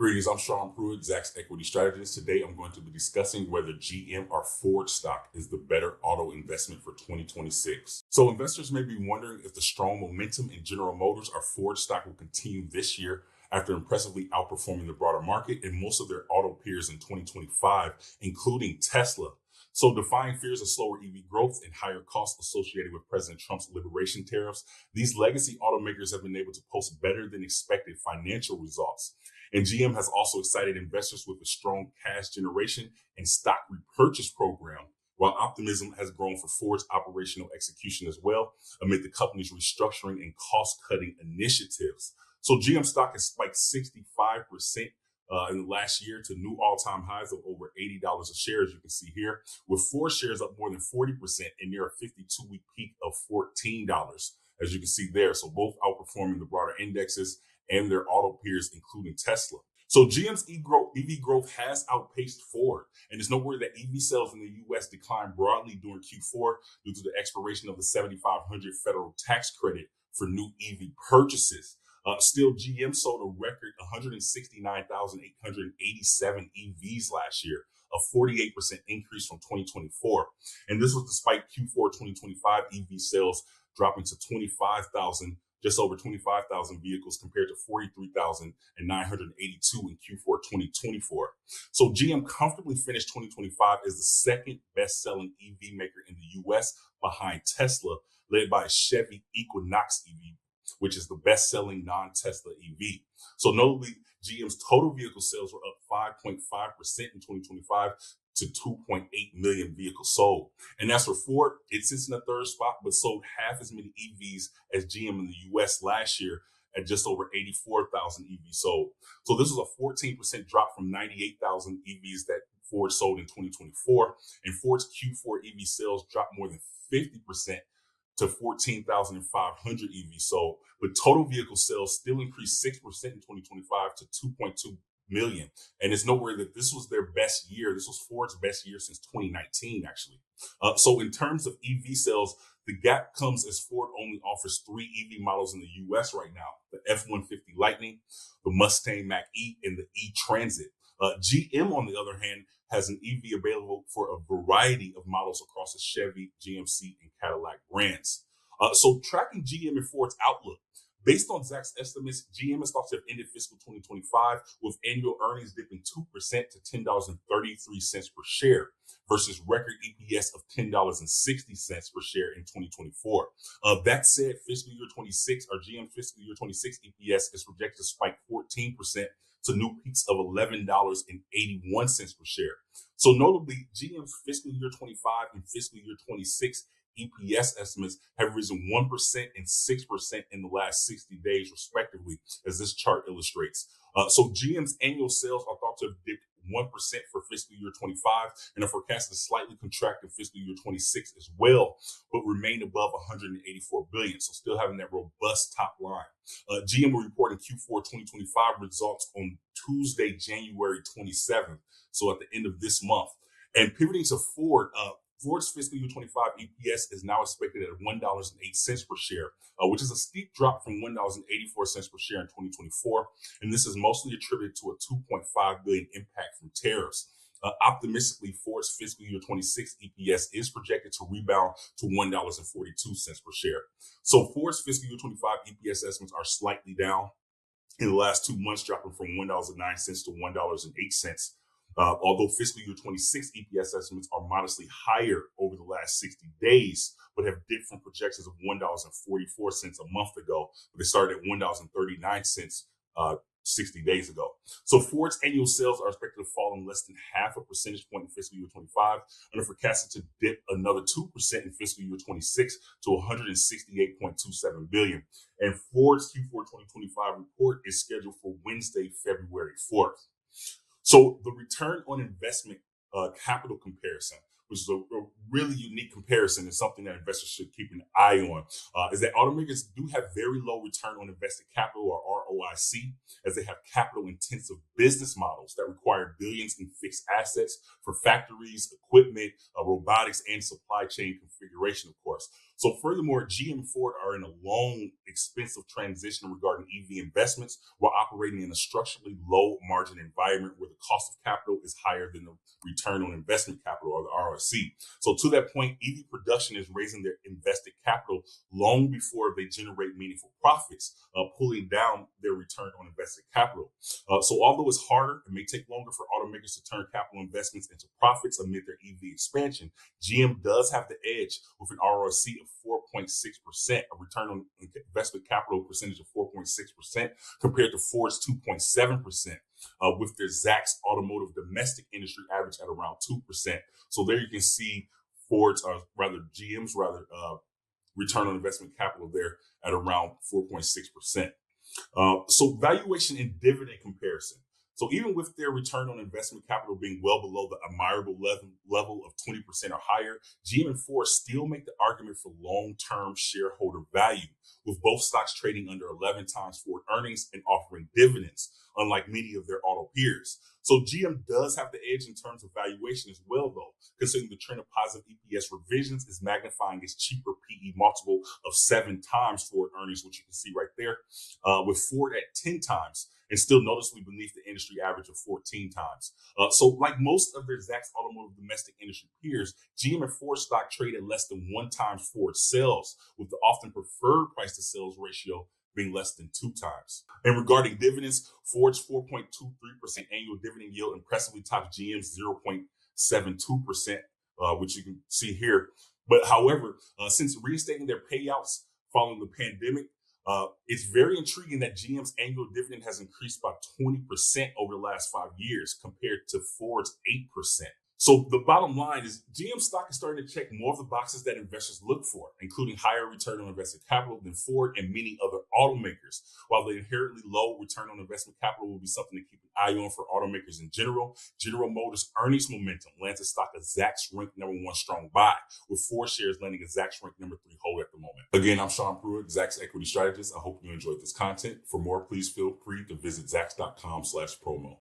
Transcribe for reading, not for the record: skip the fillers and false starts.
Greetings, I'm Shaun Pruitt, Zacks equity strategist. Today, I'm going to be discussing whether GM or Ford stock is the better auto investment for 2026. So investors may be wondering if the strong momentum in General Motors or Ford stock will continue this year after impressively outperforming the broader market and most of their auto peers in 2025, including Tesla. So defying fears of slower EV growth and higher costs associated with President Trump's liberation tariffs, these legacy automakers have been able to post better than expected financial results. And GM has also excited investors with a strong cash generation and stock repurchase program, while optimism has grown for Ford's operational execution as well amid the company's restructuring and cost-cutting initiatives. So GM stock has spiked 65% in the last year to new all-time highs of over $80 a share, as you can see here, with Ford shares up more than 40% and near a 52-week peak of $14, as you can see there. So both outperforming the broader indexes and their auto peers, including Tesla. So GM's EV growth has outpaced Ford, and it's nowhere that EV sales in the U.S. declined broadly during Q4 due to the expiration of the $7,500 federal tax credit for new EV purchases. Still, GM sold a record 169,887 EVs last year, a 48% increase from 2024. And this was despite Q4 2025 EV sales dropping to just over 25,000 vehicles compared to 43,982 in Q4 2024. So GM comfortably finished 2025 as the second best-selling EV maker in the U.S. behind Tesla, led by a Chevy Equinox EV, which is the best-selling non-Tesla EV. So notably, GM's total vehicle sales were up 5.5% in 2025 to 2.8 million vehicles sold. And as for Ford, it sits in the third spot, but sold half as many EVs as GM in the U.S. last year at just over 84,000 EVs sold. So this was a 14% drop from 98,000 EVs that Ford sold in 2024. And Ford's Q4 EV sales dropped more than 50% to 14,500 EVs sold, but total vehicle sales still increased 6% in 2025 to 2.2 million. And it's nowhere that this was their best year. This was Ford's best year since 2019, actually. So in terms of EV sales, the gap comes as Ford only offers 3 EV models in the U.S. right now: the F-150 Lightning, the Mustang Mach-E, and the E-Transit. GM, on the other hand, has an EV available for a variety of models across the Chevy, GMC, and Cadillac brands. So tracking GM and Ford's outlook, based on Zacks estimates, GM is thought to have ended fiscal 2025 with annual earnings dipping 2% to $10.33 per share versus record EPS of $10.60 per share in 2024. That said, fiscal year 26 or GM fiscal year 26 EPS is projected to spike 14% to new peaks of $11.81 per share. So notably, GM's fiscal year 25 and fiscal year 26 EPS estimates have risen 1% and 6% in the last 60 days, respectively, as this chart illustrates. So GM's annual sales are thought to have dipped 1% for fiscal year 25 and are forecasted to slightly contract in fiscal year 26 as well, but remain above 184 billion. So still having that robust top line. GM will report in Q4 2025 results on Tuesday, January 27th. So at the end of this month. And pivoting to Ford, Ford's fiscal year 25 EPS is now expected at $1.08 per share, which is a steep drop from $1.84 per share in 2024. And this is mostly attributed to a $2.5 billion impact from tariffs. Optimistically, Ford's fiscal year 26 EPS is projected to rebound to $1.42 per share. So Ford's fiscal year 25 EPS estimates are slightly down in the last 2 months, dropping from $1.09 to $1.08. Although fiscal year 26 EPS estimates are modestly higher over the last 60 days, but have dipped from projections of $1.44 a month ago, but they started at $1.39 60 days ago. So Ford's annual sales are expected to fall in less than half a percentage point in fiscal year 25 and are forecasted to dip another 2% in fiscal year 26 to $168.27 billion. And Ford's Q4 2025 report is scheduled for Wednesday, February 4th. So the return on investment capital comparison, which is a really unique comparison and something that investors should keep an eye on, is that automakers do have very low return on invested capital, or ROIC, as they have capital intensive business models that require billions in fixed assets for factories, equipment, robotics, and supply chain configuration, of course. So furthermore, GM and Ford are in a long, expensive transition regarding EV investments while operating in a structurally low margin environment where the cost of capital is higher than the return on investment capital, or the ROIC. So to that point, EV production is raising their invested capital long before they generate meaningful profits, pulling down their return on invested capital. So although it's harder, it may take longer for automakers to turn capital investments into profits amid their EV expansion, GM does have the edge with an ROIC of 4.6%, a return on investment capital percentage of 4.6%, compared to Ford's 2.7%, with their Zacks Automotive domestic industry average at around 2%. So there you can see Ford's, GM's return on investment capital there at around 4.6%. So valuation and dividend comparison. So even with their return on investment capital being well below the admirable level of 20% or higher, GM and Ford still make the argument for long-term shareholder value, with both stocks trading under 11 times forward earnings and offering dividends, unlike many of their auto peers. So GM does have the edge in terms of valuation as well, though, considering the trend of positive EPS revisions is magnifying its cheaper PE multiple of 7 times forward earnings, which you can see right there, with Ford at 10 times and still noticeably beneath the industry average of 14 times. So like most of their Zacks Automotive domestic industry peers, GM and Ford stock trade at less than 1 times Ford sales, with the often preferred price to sales ratio being less than 2 times. And regarding dividends, Ford's 4.23% annual dividend yield impressively tops GM's 0.72%, which you can see here. But however, since reinstating their payouts following the pandemic, it's very intriguing that GM's annual dividend has increased by 20% over the last 5 years compared to Ford's 8%. So the bottom line is GM stock is starting to check more of the boxes that investors look for, including higher return on invested capital than Ford and many other automakers. While the inherently low return on investment capital will be something to keep an eye on for automakers in general, General Motors' earnings momentum lands the stock of Zacks ranked number 1 strong buy, with 4 shares landing a Zacks ranked number 3 hold at the moment. Again, I'm Shaun Pruitt, Zacks Equity Strategist. I hope you enjoyed this content. For more, please feel free to visit Zacks.com/promo.